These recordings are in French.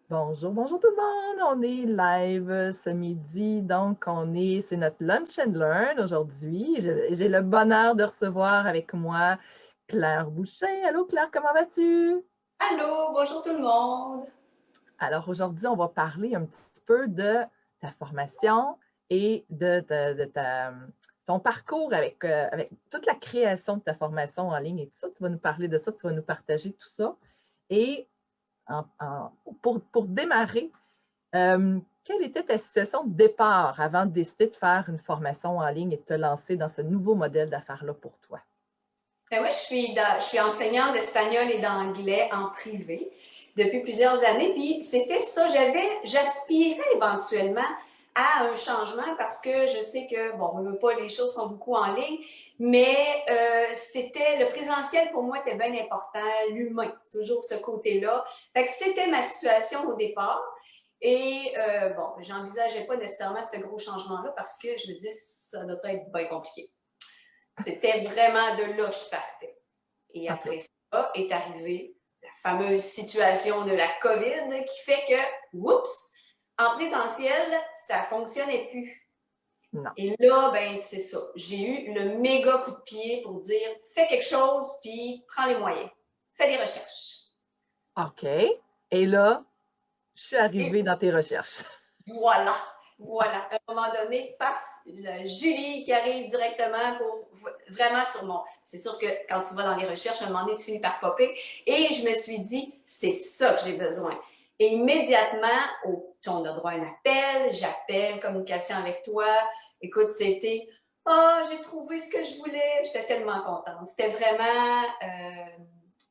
Bonjour, bonjour tout le monde! On est live ce midi, donc c'est notre Lunch and Learn aujourd'hui. J'ai le bonheur de recevoir avec moi Claire Boucher. Allô Claire, comment vas-tu? Allô, bonjour tout le monde. Alors aujourd'hui, on va parler un petit peu de ta formation et ton parcours avec toute la création de ta formation en ligne et tout ça. Tu vas nous parler de ça, tu vas nous partager tout ça. Et pour démarrer, quelle était ta situation de départ avant de décider de faire une formation en ligne et de te lancer dans ce nouveau modèle d'affaires-là pour toi? Moi, je suis enseignante d'espagnol et d'anglais en privé depuis plusieurs années. Puis c'était ça, j'aspirais éventuellement à un changement parce que je sais que, bon, on veut pas, les choses sont beaucoup en ligne, mais c'était, le présentiel pour moi était bien important, l'humain, toujours ce côté-là. Fait que c'était ma situation au départ. Et bon, j'envisageais pas nécessairement ce gros changement-là parce que je veux dire, ça doit être bien compliqué. C'était vraiment de là que je partais. Et OK. après ça est arrivée la fameuse situation de la COVID qui fait que, oups, en présentiel, ça ne fonctionnait plus. Non. Et là, ben c'est ça. J'ai eu le méga coup de pied pour dire fais quelque chose, puis prends les moyens. Fais des recherches. OK. Et là, je suis Et arrivée dans tes recherches. voilà, voilà. À un moment donné, paf, Julie qui arrive directement pour vraiment sur mon. C'est sûr que quand tu vas dans les recherches, à un moment donné, tu finis par popper. Et je me suis dit, c'est ça que j'ai besoin. Et immédiatement, on a droit à un appel, j'appelle, communication avec toi. Écoute, c'était, oh, j'ai trouvé ce que je voulais. J'étais tellement contente. C'était vraiment,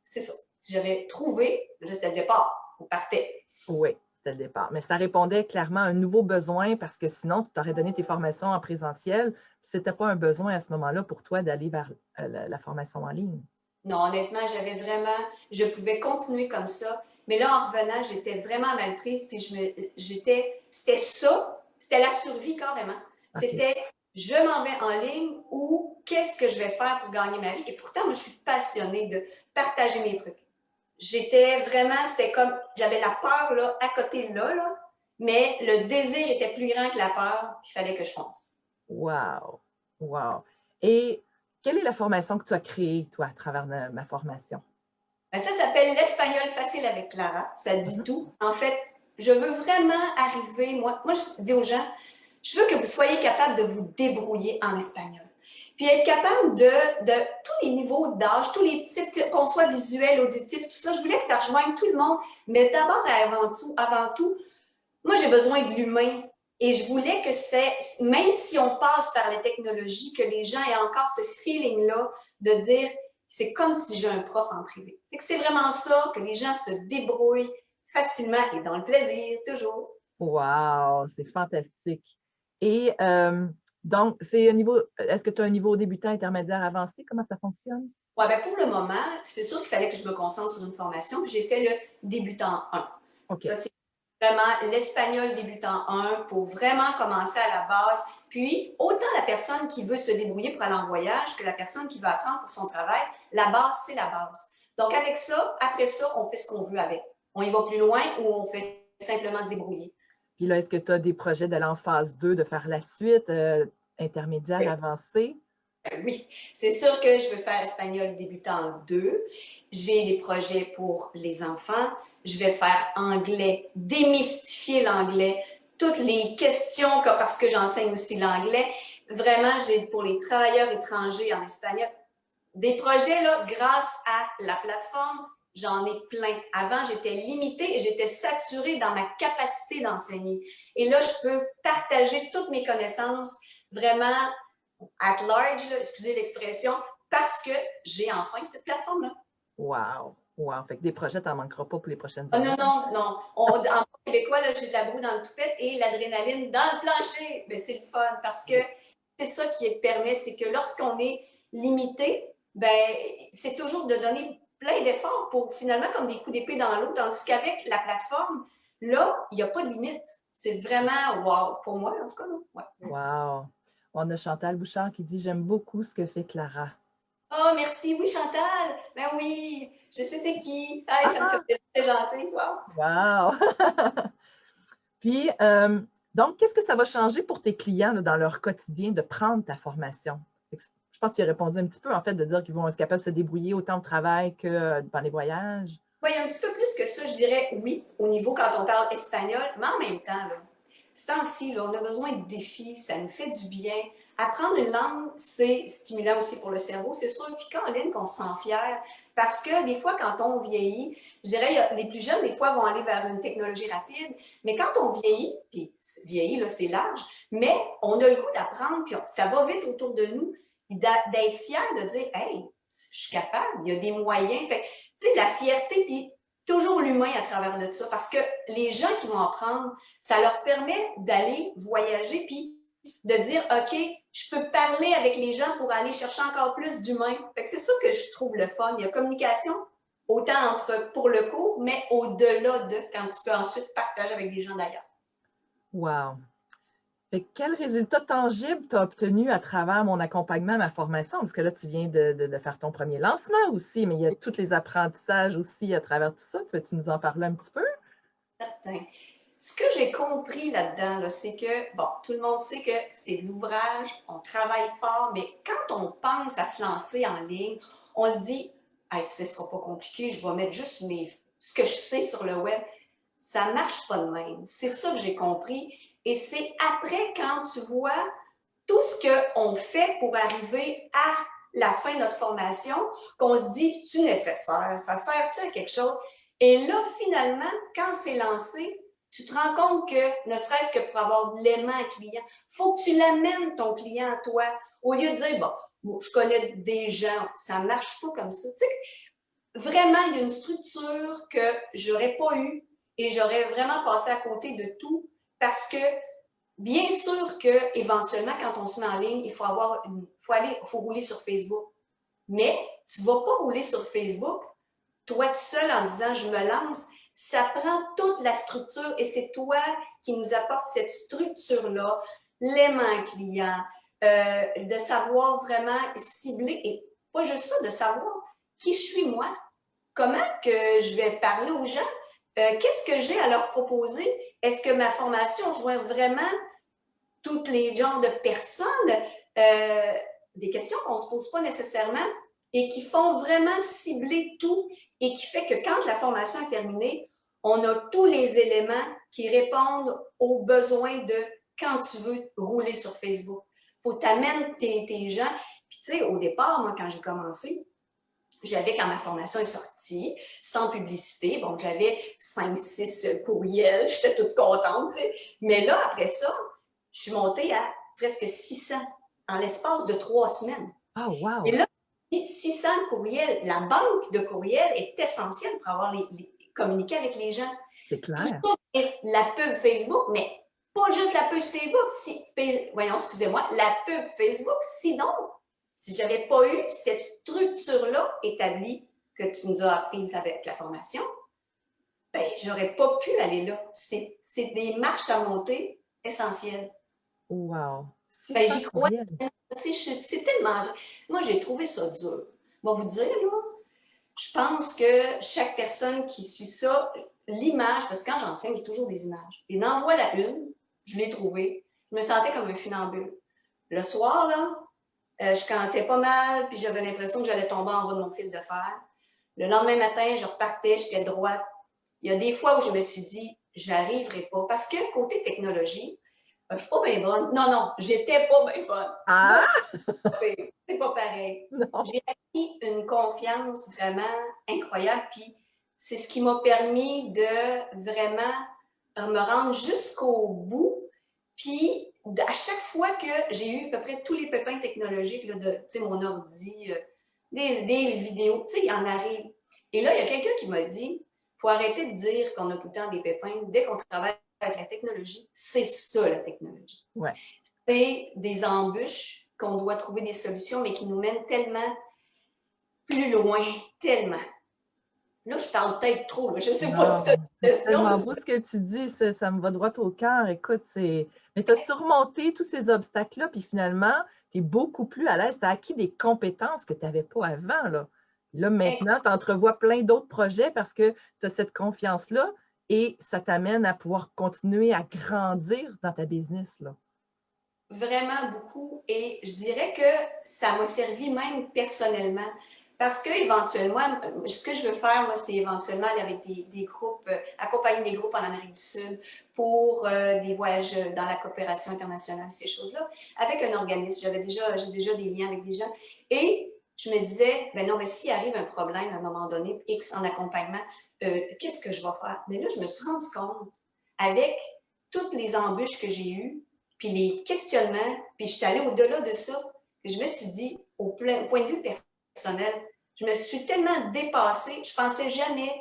c'est ça. J'avais trouvé, là, c'était le départ. On partait. Oui, c'était le départ. Mais ça répondait clairement à un nouveau besoin parce que sinon, tu t'aurais donné tes formations en présentiel. Ce n'était pas un besoin à ce moment-là pour toi d'aller vers la formation en ligne. Non, honnêtement, je pouvais continuer comme ça. Mais là, en revenant, j'étais vraiment mal prise. Puis c'était ça, c'était la survie carrément. OK. C'était, je m'en vais en ligne ou qu'est-ce que je vais faire pour gagner ma vie. Et pourtant, moi, je suis passionnée de partager mes trucs. J'étais vraiment, c'était comme, j'avais la peur là, à côté là, mais le désir était plus grand que la peur. Il fallait que je fonce. Wow! Wow! Et quelle est la formation que tu as créée, toi, à travers ma formation? Ben, ça s'appelle l'espagnol facile avec Clara. Ça dit Mhm. tout. En fait, je veux vraiment arriver, moi je dis aux gens, je veux que vous soyez capable de vous débrouiller en espagnol. Puis être capable de tous les niveaux d'âge, tous les types, qu'on soit visuel, auditif, tout ça, je voulais que ça rejoigne tout le monde. Mais d'abord et avant tout, moi j'ai besoin de l'humain. Et je voulais que même si on passe par les technologies, que les gens aient encore ce feeling-là de dire, c'est comme si j'ai un prof en privé. Fait que c'est vraiment ça, que les gens se débrouillent facilement et dans le plaisir, toujours. Wow! C'est fantastique. Et donc, est-ce que tu as un niveau débutant, intermédiaire, avancé? Comment ça fonctionne? Ouais, ben pour le moment, c'est sûr qu'il fallait que je me concentre sur une formation, puis j'ai fait le débutant 1. OK. Ça, c'est vraiment l'espagnol débutant 1 pour vraiment commencer à la base. Puis, autant la personne qui veut se débrouiller pour aller en voyage que la personne qui va apprendre pour son travail, la base, c'est la base. Donc, avec ça, après ça, on fait ce qu'on veut avec. On y va plus loin ou on fait simplement se débrouiller. Puis là, est-ce que tu as des projets d'aller en phase 2, de faire la suite, intermédiaire, avancée? Oui, c'est sûr que je veux faire espagnol débutant 2. J'ai des projets pour les enfants. Je vais faire anglais, démystifier l'anglais, toutes les questions, parce que j'enseigne aussi l'anglais. Vraiment, j'ai pour les travailleurs étrangers en espagnol des projets là, grâce à la plateforme. J'en ai plein. Avant, j'étais limitée et j'étais saturée dans ma capacité d'enseigner. Et là, je peux partager toutes mes connaissances vraiment at large, là, excusez l'expression, parce que j'ai enfin cette plateforme-là. Wow! Wow! Fait que des projets, tu n'en manqueras pas pour les prochaines Oh non, années. non, non. En québécois, j'ai de la broue dans le toupette et l'adrénaline dans le plancher. Mais c'est le fun parce que c'est ça qui permet, c'est que lorsqu'on est limité, ben, c'est toujours de donner plein d'efforts pour finalement comme des coups d'épée dans l'eau, tandis qu'avec la plateforme, là, il n'y a pas de limite. C'est vraiment wow. Pour moi, en tout cas, non. Ouais. Wow! On a Chantal Bouchard qui dit: «J'aime beaucoup ce que fait Clara.» Oh, merci. Oui, Chantal. Ben oui, je sais c'est qui. Ah, ça me fait Ah! plaisir. C'est gentil, wow. Wow! Puis, donc, qu'est-ce que ça va changer pour tes clients là, dans leur quotidien de prendre ta formation? Je pense que tu as répondu un petit peu, en fait, de dire qu'ils vont être capables de se débrouiller autant au travail que dans les voyages. Oui, un petit peu plus que ça, je dirais oui, au niveau quand on parle espagnol, mais en même temps, là, ce temps-ci, là, on a besoin de défis, ça nous fait du bien. Apprendre une langue, c'est stimulant aussi pour le cerveau, c'est sûr. Puis Caroline, qu'on se sent fier, parce que des fois, quand on vieillit, je dirais, les plus jeunes, des fois, vont aller vers une technologie rapide, mais quand on vieillit, puis vieillit, là, c'est large, mais on a le goût d'apprendre, puis ça va vite autour de nous, d'être fier de dire, hey, je suis capable, il y a des moyens. Fait tu sais, la fierté, puis toujours l'humain à travers de ça, parce que les gens qui vont apprendre, ça leur permet d'aller voyager, puis de dire, OK, je peux parler avec les gens pour aller chercher encore plus d'humain. C'est ça que je trouve le fun. Il y a communication, autant pour le cours, mais au-delà de quand tu peux ensuite partager avec des gens d'ailleurs. Wow! Quel résultat tangible tu as obtenu à travers mon accompagnement, ma formation? Parce que là, tu viens de faire ton premier lancement aussi, mais il y a tous les apprentissages aussi à travers tout ça. Tu nous en parler un petit peu? Certain. Ce que j'ai compris là-dedans, là, c'est que, bon, tout le monde sait que c'est de l'ouvrage, on travaille fort, mais quand on pense à se lancer en ligne, on se dit, hey, ce ne sera pas compliqué, je vais mettre juste ce que je sais sur le web. Ça ne marche pas de même. C'est ça que j'ai compris. Et c'est après, quand tu vois tout ce qu'on fait pour arriver à la fin de notre formation, qu'on se dit, c'est-tu nécessaire? Ça sert-tu à quelque chose? Et là, finalement, quand c'est lancé, tu te rends compte que, ne serait-ce que pour avoir de l'aimant client, il faut que tu l'amènes ton client à toi. Au lieu de dire, bon, je connais des gens, ça ne marche pas comme ça. Tu sais, vraiment, il y a une structure que je n'aurais pas eue et j'aurais vraiment passé à côté de tout parce que, bien sûr qu'éventuellement, quand on se met en ligne, il faut faut rouler sur Facebook. Mais tu ne vas pas rouler sur Facebook toi tout seul en disant je me lance, ça prend toute la structure et c'est toi qui nous apporte cette structure-là, l'aimant client, de savoir vraiment cibler et pas juste ça, de savoir qui je suis moi, comment que je vais parler aux gens, qu'est-ce que j'ai à leur proposer, est-ce que ma formation joint vraiment tous les genres de personnes, des questions qu'on ne se pose pas nécessairement et qui font vraiment cibler tout et qui fait que quand la formation est terminée, on a tous les éléments qui répondent aux besoins de quand tu veux rouler sur Facebook. Il faut t'amener tes gens. Puis tu sais, au départ, moi, quand j'ai commencé, j'avais, quand ma formation est sortie, sans publicité, bon, j'avais 5-6 courriels, j'étais toute contente, tu sais. Mais là, après ça, je suis montée à presque 600 en l'espace de 3 semaines. Ah, wow! Et là, 600 courriels, la banque de courriels est essentielle pour avoir communiquer avec les gens. C'est clair. Tout ça est la pub Facebook, mais pas juste la pub Facebook, voyons, excusez-moi, la pub Facebook, sinon, si je n'avais pas eu cette structure-là établie que tu nous as apprise avec la formation, ben, je n'aurais pas pu aller là. C'est des marches à monter essentielles. Wow! Ben, j'y crois. C'est tellement. Moi, j'ai trouvé ça dur. Je vais vous dire, là, je pense que chaque personne qui suit ça, l'image, parce que quand j'enseigne, j'ai toujours des images. Et n'en voilà une, je l'ai trouvée. Je me sentais comme un funambule. Le soir, là, je cantais pas mal, puis j'avais l'impression que j'allais tomber en bas de mon fil de fer. Le lendemain matin, je repartais, j'étais droite. Il y a des fois où je me suis dit, j'arriverai pas. Parce que côté technologie, je suis pas bien bonne. Non, non, j'étais pas bien bonne. Ah! C'est pas pareil. Non. J'ai acquis une confiance vraiment incroyable, puis c'est ce qui m'a permis de vraiment me rendre jusqu'au bout. Puis à chaque fois que j'ai eu à peu près tous les pépins technologiques là, de mon ordi, des vidéos, il y en arrive. Et là, il y a quelqu'un qui m'a dit, il faut arrêter de dire qu'on a tout le temps des pépins. Dès qu'on travaille avec la technologie, c'est ça la technologie. Ouais. C'est des embûches qu'on doit trouver des solutions, mais qui nous mènent tellement plus loin, tellement. Là, je parle peut-être trop, là. Je ne sais pas si tu as une c'est question. tellement beau ce que tu dis, ça me va droit au cœur. Écoute, mais tu as surmonté tous ces obstacles-là, puis finalement, tu es beaucoup plus à l'aise. Tu as acquis des compétences que tu n'avais pas avant, là. Là, maintenant, tu entrevois plein d'autres projets parce que tu as cette confiance-là et ça t'amène à pouvoir continuer à grandir dans ta business, là. Vraiment beaucoup. Et je dirais que ça m'a servi même personnellement. Parce que éventuellement, ce que je veux faire, moi, c'est éventuellement aller avec des groupes, accompagner des groupes en Amérique du Sud pour des voyages dans la coopération internationale, ces choses-là, avec un organisme. J'ai déjà des liens avec des gens. Et je me disais, ben non, mais s'il arrive un problème à un moment donné, X en accompagnement, qu'est-ce que je vais faire? Mais là, je me suis rendu compte, avec toutes les embûches que j'ai eues, puis les questionnements, puis je suis allée au-delà de ça, que je me suis dit, au point de vue personnel, je me suis tellement dépassée, je pensais jamais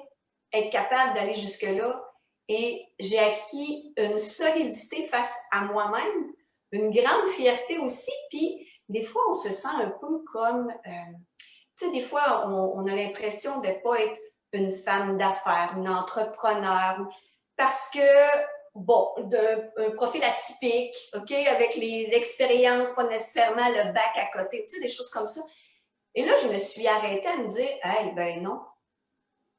être capable d'aller jusque-là et j'ai acquis une solidité face à moi-même, une grande fierté aussi, puis des fois, on se sent un peu comme, tu sais, des fois, on a l'impression de ne pas être une femme d'affaires, une entrepreneur, parce que bon, d'un profil atypique, OK, avec les expériences, pas nécessairement le bac à côté, tu sais, des choses comme ça. Et là, je me suis arrêtée à me dire, hey, ben non,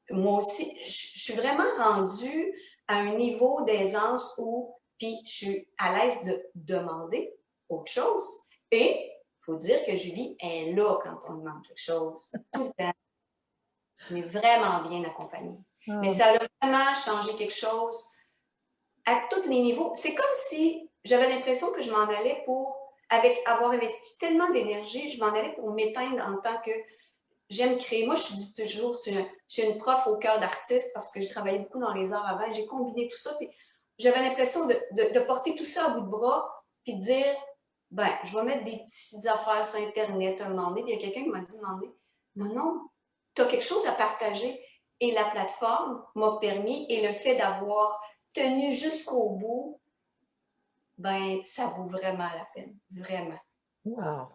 moi aussi, je suis vraiment rendue à un niveau d'aisance où, puis je suis à l'aise de demander autre chose. Et il faut dire que Julie est là quand on demande quelque chose, tout le temps. On est vraiment bien accompagnée. Mais Ah, ça a vraiment changé quelque chose à tous les niveaux. C'est comme si j'avais l'impression que je m'en allais avec avoir investi tellement d'énergie, je m'en allais pour m'éteindre en tant que j'aime créer. Moi, je dis toujours, je suis une prof au cœur d'artiste parce que j'ai travaillé beaucoup dans les arts avant. J'ai combiné tout ça. Puis j'avais l'impression de porter tout ça à bout de bras puis de dire, ben, je vais mettre des petites affaires sur Internet un moment donné. Puis il y a quelqu'un qui m'a dit, non, non, tu as quelque chose à partager. Et la plateforme m'a permis, et le fait d'avoir tenu jusqu'au bout, ben, ça vaut vraiment la peine. Vraiment. wow!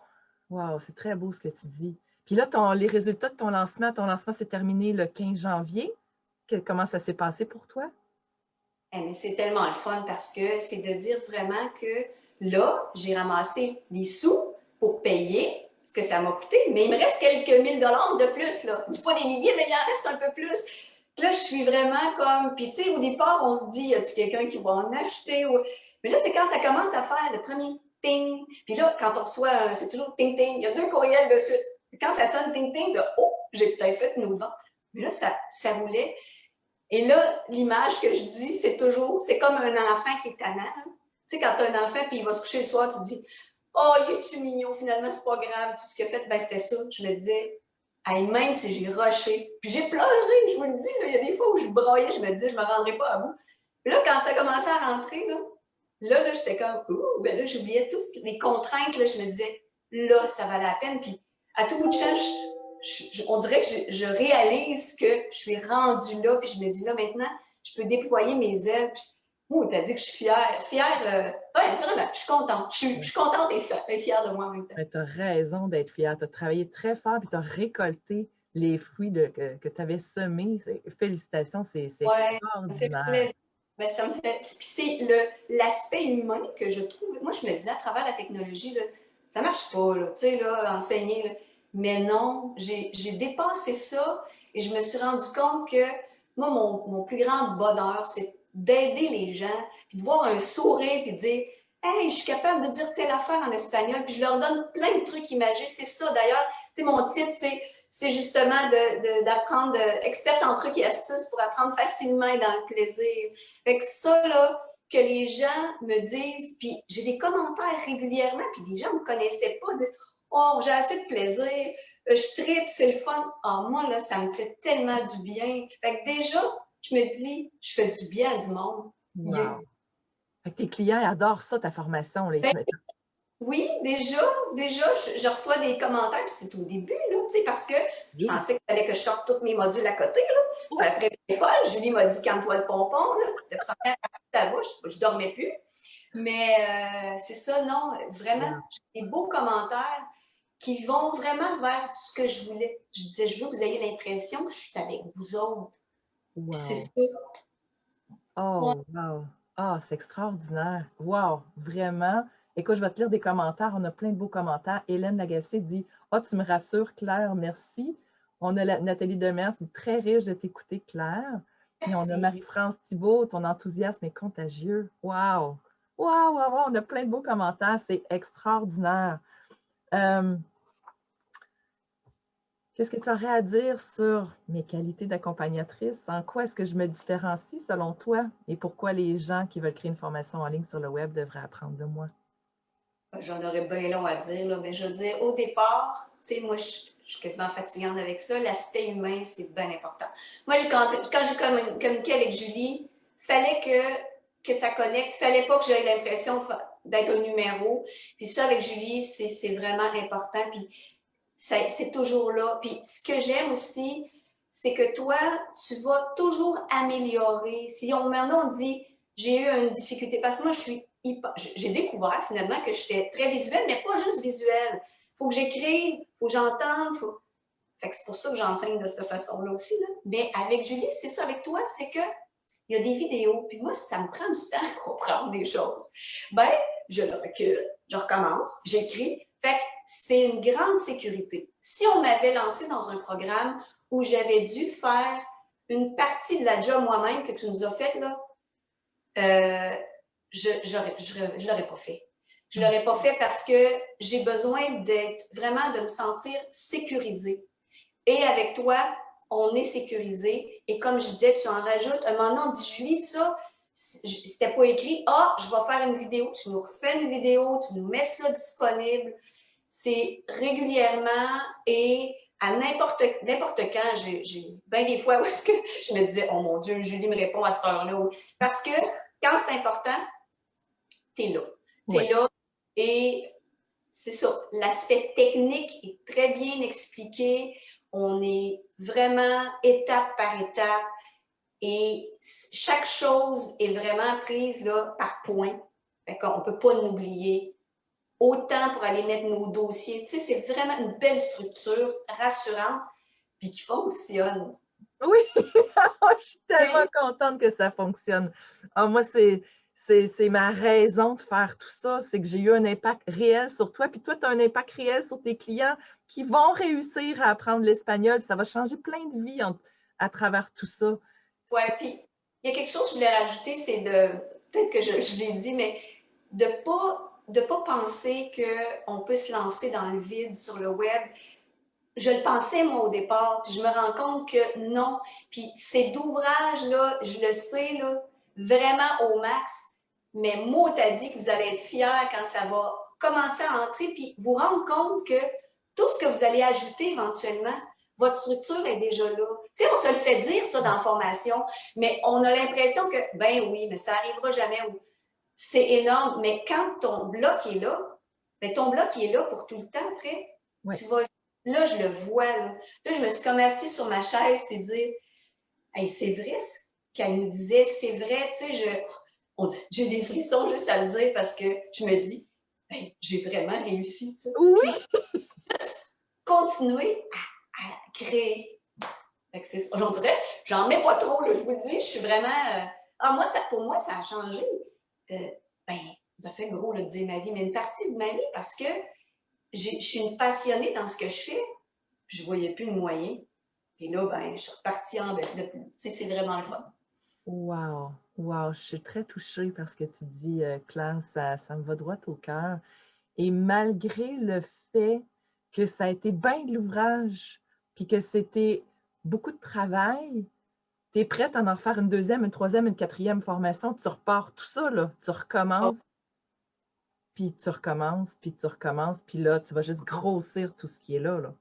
Wow, c'est très beau ce que tu dis. Puis là, les résultats de ton lancement s'est terminé le 15 janvier. Comment ça s'est passé pour toi? Eh, mais c'est tellement le fun parce que c'est de dire vraiment que là, j'ai ramassé des sous pour payer ce que ça m'a coûté, mais il me reste quelques mille dollars de plus, là. Je dis pas des milliers, mais il en reste un peu plus. Là, je suis vraiment comme. Puis, tu sais, au départ, on se dit, y a-tu quelqu'un qui va en acheter? Mais là, c'est quand ça commence à faire le premier ting. Puis là, quand on reçoit, c'est toujours ting ting. Il y a 2 courriels dessus. Quand ça sonne ting ting, là, oh, j'ai peut-être fait une autre vente. Mais là, ça roulait. Et là, l'image que je dis, c'est toujours, c'est comme un enfant qui est tannant. Hein. Tu sais, quand tu as un enfant puis il va se coucher le soir, tu te dis, oh, il est-tu mignon, finalement, c'est pas grave, tout ce qu'il a fait, ben c'était ça. Je me disais, hey, même si j'ai rushé, puis j'ai pleuré, je vous le dis, là, il y a des fois où je broyais, je me disais, je me rendrai pas à bout. Puis là, quand ça commençait à rentrer, là j'étais comme, ouh, ben là, j'oubliais toutes les contraintes, là, je me disais, là, ça valait la peine. Puis à tout bout de champ, on dirait que je réalise que je suis rendue là, puis je me dis là maintenant, je peux déployer mes ailes. Puis, oh, t'as dit que je suis fière. Fière, ouais, vraiment, je suis contente. Je suis contente et fière de moi en même temps. Tu as raison d'être fière. Tu as travaillé très fort et tu as récolté les fruits que tu avais semés. Félicitations, c'est Ouais, ça me fait extraordinaire. plaisir. Ben, ça me fait. Puis c'est l'aspect humain que je trouve. Moi, je me disais à travers la technologie, là, ça marche pas, là, tu sais, là, enseigner. Là. Mais non, j'ai dépassé ça et je me suis rendu compte que moi, mon plus grand bonheur, c'est d'aider les gens, puis de voir un sourire, puis de dire hey, je suis capable de dire telle affaire en espagnol, puis je leur donne plein de trucs imagés. C'est ça, d'ailleurs, tu sais, mon titre, c'est justement d'apprendre, experte en trucs et astuces pour apprendre facilement et dans le plaisir. Fait que ça, là, que les gens me disent, puis j'ai des commentaires régulièrement, puis les gens ne me connaissaient pas, disent oh, j'ai assez de plaisir, je tripe, c'est le fun. Ah, moi, là, ça me fait tellement du bien. Fait que déjà, je me dis, je fais du bien à du monde. Wow! Fait que tes clients adorent ça, ta formation. Là. Oui, déjà, je reçois des commentaires, puis c'est au début, là, tu sais, parce que je Oui. pensais qu'il fallait que je sorte tous mes modules à côté, là. Puis après, c'est folle. Julie m'a dit, calme-toi le pompon, là. De première partie de ta bouche, je dormais plus. Mais c'est ça, non, vraiment, Wow. j'ai des beaux commentaires qui vont vraiment vers ce que je voulais. Je disais, je veux que vous ayez l'impression que je suis avec vous autres. Puis c'est Wow. ça. Ouais. Oh, wow. Ah, c'est extraordinaire. Wow, vraiment. Écoute, je vais te lire des commentaires. On a plein de beaux commentaires. Hélène Lagacé dit ah, tu me rassures, Claire, merci. On a Nathalie Demers, c'est très riche de t'écouter, Claire. Puis on a Merci. Marie-France Thibault, ton enthousiasme est contagieux. Wow! Wow, wow, wow, on a plein de beaux commentaires, c'est extraordinaire. Qu'est-ce que tu aurais à dire sur mes qualités d'accompagnatrice? En quoi est-ce que je me différencie selon toi? Et pourquoi les gens qui veulent créer une formation en ligne sur le web devraient apprendre de moi? J'en aurais bien long à dire, là, mais je veux dire, au départ, tu sais, moi, je suis quasiment fatigante avec ça. L'aspect humain, c'est bien important. Moi, quand j'ai communiqué avec Julie, fallait que ça connecte. Fallait pas que j'aie l'impression d'être un numéro. Puis ça, avec Julie, c'est vraiment important. Puis c'est toujours là. Puis ce que j'aime aussi, c'est que toi, tu vas toujours améliorer. Si on maintenant dit, j'ai eu une difficulté, parce que moi, j'ai découvert finalement que j'étais très visuelle, mais pas juste visuelle. Il faut que j'écrive, il faut que j'entende. Fait que c'est pour ça que j'enseigne de cette façon-là aussi. Là. Mais avec Julie, c'est ça avec toi, c'est que il y a des vidéos, puis moi, ça me prend du temps à comprendre les choses. Ben, je le recule, je recommence, j'écris. Fait que c'est une grande sécurité. Si on m'avait lancé dans un programme où j'avais dû faire une partie de la job moi-même que tu nous as faite, là, je l'aurais pas fait. Je l'aurais pas fait parce que j'ai besoin de me sentir sécurisée. Et avec toi, on est sécurisé. Et comme je disais, tu en rajoutes. Un moment donné, on dit, Julie, ça, c'était pas écrit. Ah, je vais faire une vidéo. Tu nous refais une vidéo, tu nous mets ça disponible. C'est régulièrement et à n'importe quand. J'ai bien des fois où est-ce que je me disais, oh mon Dieu, Julie me répond à cette heure-là. Parce que quand c'est important, tu es là. Tu es là et c'est ça. L'aspect technique est très bien expliqué. On est vraiment étape par étape et chaque chose est vraiment prise là, par point. On ne peut pas l'oublier. Autant pour aller mettre nos dossiers. Tu sais, c'est vraiment une belle structure rassurante puis qui fonctionne. Oui, je suis tellement contente que ça fonctionne. Ah, moi, c'est ma raison de faire tout ça, c'est que j'ai eu un impact réel sur toi, puis toi, tu as un impact réel sur tes clients qui vont réussir à apprendre l'espagnol. Ça va changer plein de vies à travers tout ça. Oui, puis il y a quelque chose que je voulais rajouter, c'est peut-être que je l'ai dit, mais de pas penser qu'on peut se lancer dans le vide sur le web. Je le pensais, moi, au départ, puis je me rends compte que non. Puis c'est d'ouvrage-là, je le sais, là, vraiment au max, mais moi, t'as dit que vous allez être fiers quand ça va commencer à entrer, puis vous rendre compte que tout ce que vous allez ajouter éventuellement, votre structure est déjà là. Tu sais, on se le fait dire, ça, dans la formation, mais on a l'impression que, ben oui, mais ça n'arrivera jamais. C'est énorme, mais quand ton bloc est là, ben ton bloc est là pour tout le temps après. Ouais. Tu vas là, je le vois. Là, je me suis comme assise sur ma chaise et dire hey, c'est vrai ce qu'elle nous disait, c'est vrai, tu sais, j'ai des frissons juste à le dire parce que je me dis hey, j'ai vraiment réussi, tu sais. Oui! Puis, continuer à créer. J'en dirais, j'en mets pas trop, là, je vous le dis, je suis vraiment. Pour moi, ça a changé. Ça fait gros là, de dire ma vie, mais une partie de ma vie parce que je suis une passionnée dans ce que je fais. Je ne voyais plus de moyens. Et là, je suis repartie en bête. C'est vraiment le fun. Wow! Wow! Je suis très touchée par ce que tu dis, Claire. Ça me va droit au cœur. Et malgré le fait que ça a été bien de l'ouvrage, puis que c'était beaucoup de travail, tu es prête à en refaire une deuxième, une troisième, une quatrième formation, tu repars tout ça, là. Tu recommences, puis tu recommences, puis tu recommences, puis là, tu vas juste grossir tout ce qui est là, là.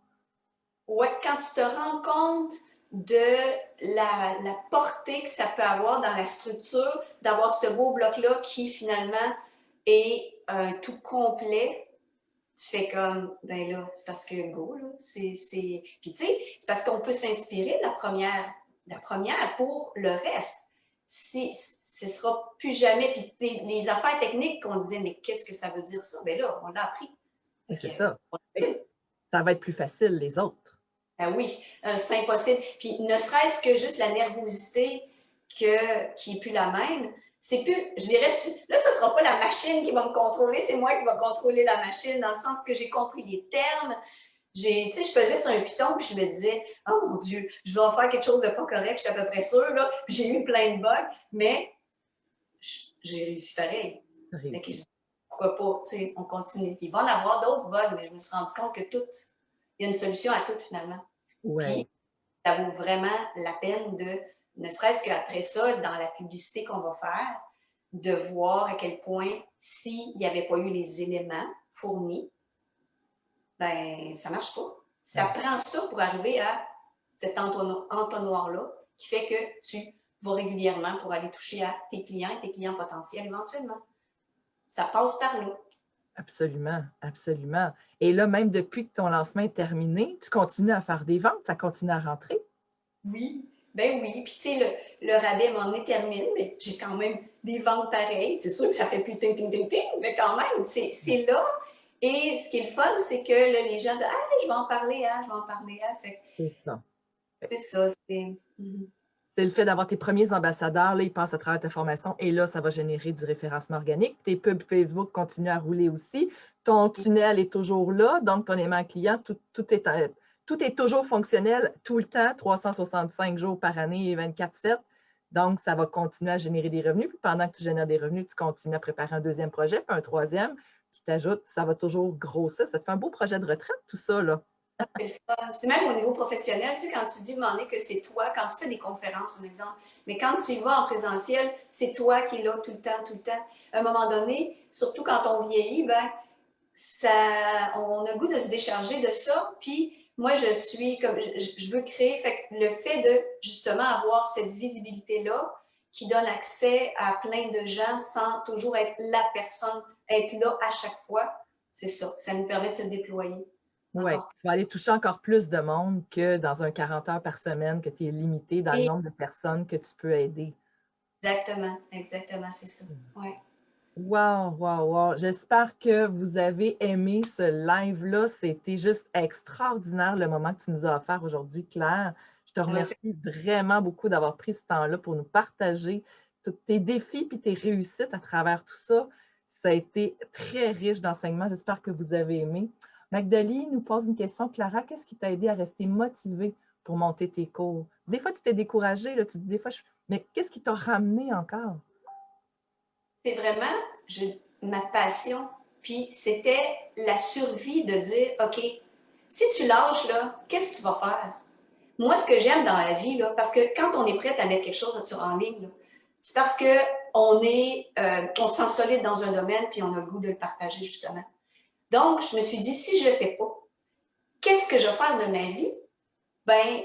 Oui, quand tu te rends compte de la portée que ça peut avoir dans la structure, d'avoir ce beau bloc-là qui finalement est un tout complet, tu fais comme, ben là, c'est parce que go, là, Puis tu sais, c'est parce qu'on peut s'inspirer de la première pour le reste. Si ce ne sera plus jamais, puis les affaires techniques qu'on disait, mais qu'est-ce que ça veut dire ça? Ben là, on l'a appris. Et c'est ça. Ça va être plus facile, les autres. Ben oui, c'est impossible. Puis ne serait-ce que juste la nervosité qui n'est plus la même, c'est plus, je dirais, là, ce ne sera pas la machine qui va me contrôler, c'est moi qui va contrôler la machine, dans le sens que j'ai compris les termes, Tu sais, je pesais sur un piton, puis je me disais, oh mon Dieu, je vais en faire quelque chose de pas correct, je suis à peu près sûre, là. Puis j'ai eu plein de bugs, mais j'ai réussi pareil. Fait que, Réussi. pourquoi pas, tu sais, on continue. Puis il va en avoir d'autres bugs, mais je me suis rendu compte que tout, il y a une solution à tout finalement. Ouais. Puis ça vaut vraiment la peine de, ne serait-ce qu'après ça, dans la publicité qu'on va faire, de voir à quel point, s'il n'y avait pas eu les éléments fournis, ben ça marche pas. Ça Ouais. prend ça pour arriver à cet entonnoir-là qui fait que tu vas régulièrement pour aller toucher à tes clients et tes clients potentiels éventuellement. Ça passe par là. Absolument, absolument. Et là, même depuis que ton lancement est terminé, tu continues à faire des ventes, ça continue à rentrer? Oui, ben oui. Puis tu sais, le rabais m'en est terminé, mais j'ai quand même des ventes pareilles. C'est sûr que ça fait plus ting, ting, ting, ting, mais quand même, c'est là. Et ce qui est le fun, c'est que là, les gens disent ah, je vais en parler, ah, je vais en parler, ah. Fait que C'est ça. c'est ça, c'est. C'est le fait d'avoir tes premiers ambassadeurs, là, ils passent à travers ta formation et là, ça va générer du référencement organique. Tes pubs Facebook continuent à rouler aussi. Ton tunnel est toujours là, donc ton aimant client, tout est toujours fonctionnel tout le temps, 365 jours par année et 24/7. Donc, ça va continuer à générer des revenus. Puis pendant que tu génères des revenus, tu continues à préparer un deuxième projet, puis un troisième qui t'ajoute, ça va toujours grossir. Ça te fait un beau projet de retraite, tout ça, là. C'est le fun. C'est même au niveau professionnel, tu sais, quand tu dis, demander que c'est toi, quand tu fais des conférences, un exemple, mais quand tu y vas en présentiel, c'est toi qui es là tout le temps, tout le temps. À un moment donné, surtout quand on vieillit, ben, ça, on a le goût de se décharger de ça. Puis moi, je suis comme, je veux créer, fait que le fait de justement avoir cette visibilité-là qui donne accès à plein de gens sans toujours être la personne, être là à chaque fois, c'est ça. Ça nous permet de se déployer Oui, encore. tu vas aller toucher encore plus de monde que dans un 40 heures par semaine, que tu es limité dans le Et nombre de personnes que tu peux aider. exactement, exactement, c'est ça. Ouais. Wow, wow, wow. J'espère que vous avez aimé ce live-là. C'était juste extraordinaire le moment que tu nous as offert aujourd'hui, Claire. Je te Ça m'a fait remercie vraiment beaucoup d'avoir pris ce temps-là pour nous partager tous tes défis et tes réussites à travers tout ça. Ça a été très riche d'enseignements. J'espère que vous avez aimé. Magdalie nous pose une question. Clara, qu'est-ce qui t'a aidé à rester motivée pour monter tes cours? Des fois, tu t'es découragée, là, tu te dis des fois, mais qu'est-ce qui t'a ramené encore? c'est vraiment ma passion. Puis c'était la survie de dire, OK, si tu lâches, là, qu'est-ce que tu vas faire? Moi, ce que j'aime dans la vie, là, parce que quand on est prête à mettre quelque chose en ligne, là, c'est parce qu'on on se sent solide dans un domaine puis on a le goût de le partager, justement. Donc, je me suis dit, si je ne le fais pas, qu'est-ce que je vais faire de ma vie? Ben,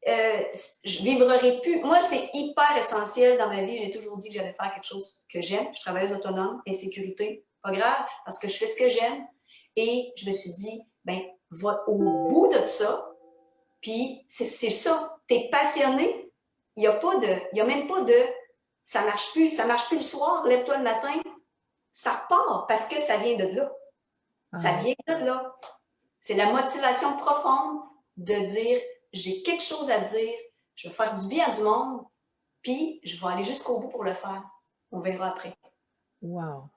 je vibrerai plus. Moi, c'est hyper essentiel dans ma vie. J'ai toujours dit que j'allais faire quelque chose que j'aime. Je travaille autonome, insécurité, pas grave, parce que je fais ce que j'aime. Et je me suis dit, ben, va au bout de ça. Puis c'est ça. T'es passionné. Il y a même pas de, ça marche plus le soir. Lève-toi le matin. Ça repart parce que ça vient de là. Ça Ah, vient de là. C'est la motivation profonde de dire j'ai quelque chose à dire, je vais faire du bien à du monde, puis je vais aller jusqu'au bout pour le faire. On verra après. wow.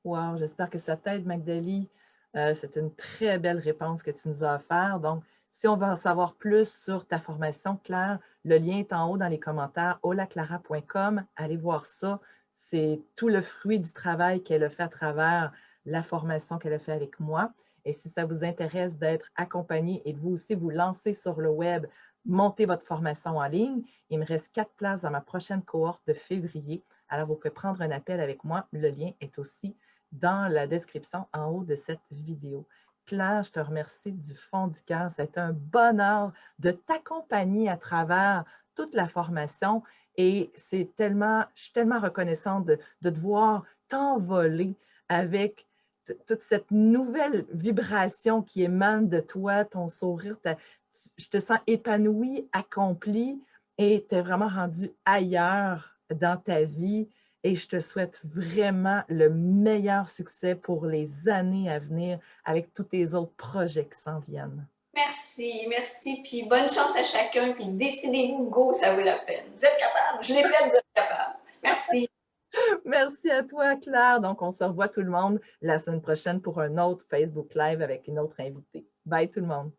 Wow, j'espère que ça t'aide, Magdalie. C'est une très belle réponse que tu nous as offerte. Donc, si on veut en savoir plus sur ta formation, Claire, le lien est en haut dans les commentaires, holaclara.com. Allez voir ça. C'est tout le fruit du travail qu'elle a fait à travers la formation qu'elle a fait avec moi. Et si ça vous intéresse d'être accompagné et de vous aussi vous lancer sur le web, monter votre formation en ligne, il me reste 4 places dans ma prochaine cohorte de février. Alors, vous pouvez prendre un appel avec moi. Le lien est aussi dans la description en haut de cette vidéo. Claire, je te remercie du fond du cœur. C'est un bonheur de t'accompagner à travers toute la formation et je suis tellement reconnaissante de te voir t'envoler avec toute cette nouvelle vibration qui émane de toi, ton sourire. Je te sens épanouie, accomplie et tu es vraiment rendu ailleurs dans ta vie. Et je te souhaite vraiment le meilleur succès pour les années à venir avec tous tes autres projets qui s'en viennent. Merci, merci, puis bonne chance à chacun, puis décidez-vous, go, ça vaut la peine. Vous êtes capable, je l'ai fait, vous êtes capable. Merci. Merci à toi, Claire. Donc, on se revoit tout le monde la semaine prochaine pour un autre Facebook Live avec une autre invitée. Bye tout le monde.